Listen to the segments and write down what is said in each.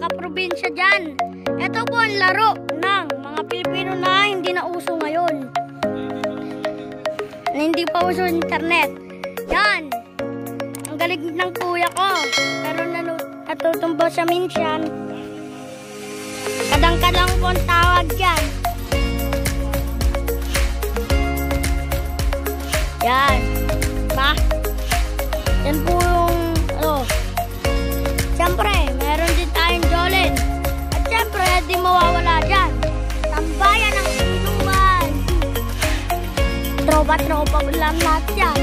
kaprobinsya dyan. Ito po ang laro ng mga Pilipino na hindi na uso ngayon. Na hindi pa uso internet. Yan. Ang galing ng kuya ko. Pero natutumbo siya minsan. Kadang-kadang po ang tawag dyan. Yan. Diba? Yan po yung siyempre, meron din tayong Jolin. At siyempre, di mawawala dyan. Tambayan ng inuman. Tropa-tropa lang lahat yan.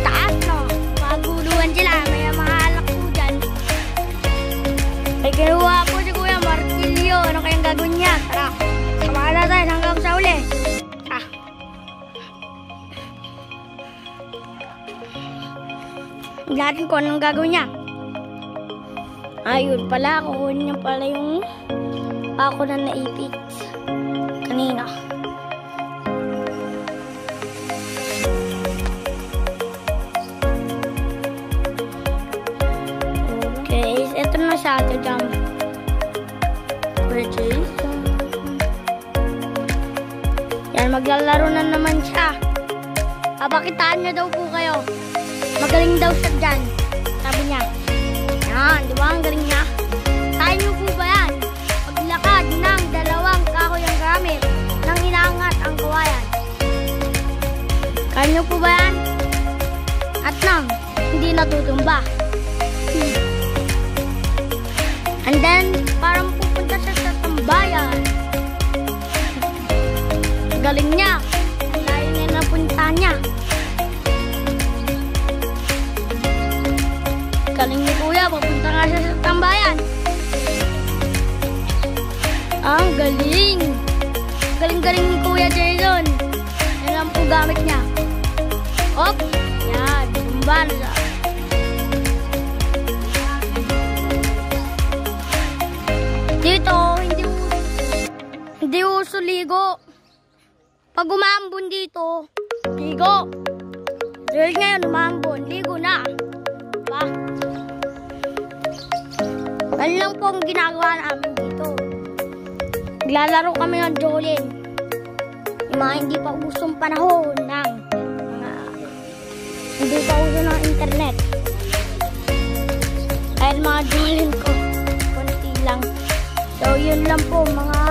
Taas, no? Maguluhan sila. May mga alak po dyan. May kinuha po si Kuya Martilyo. Ano kayang gagawin niya? Tara, samahan natin hanggang sa uli. Natin kung anong gagawin niya. Ayun pala, kukunin niya pala yung ako na naipit kanina. Okay, ito na siya ito dyan. Purchase. Yan, maglalaro na naman siya. Papakitaan niya daw po kayo. Magaling daw siya dyan. Sabi niya. Yan, di ba? Ang galing niya. Kaya niyo po ba yan? Paglakad ng dalawang kahoy ang gamit nang inaangat ang kawayan. Kaya niyo po ba yan? At nang hindi natutumba. And then, parang pupunta siya sa tambayan. Galing niya. Ang layo niya napunta niya. Galing ni Kuya, papunta nga siya sa tambayan. Ang galing. Galing-galing ni Kuya Jason. Yan lang po gamit niya. Hop. Yan. Tumba na siya. Dito, hindi uso ligo. Pag umambon dito, ligo. Dahil ngayon umambon, ligo na. Diba? Ganun lang po ang ginagawa namin dito. Naglalaro kami ng Jolin. Yung mga hindi pa usong panahon ng hindi pa uso ng internet. Kaya mga Jolin ko, konti lang. So yun lang po mga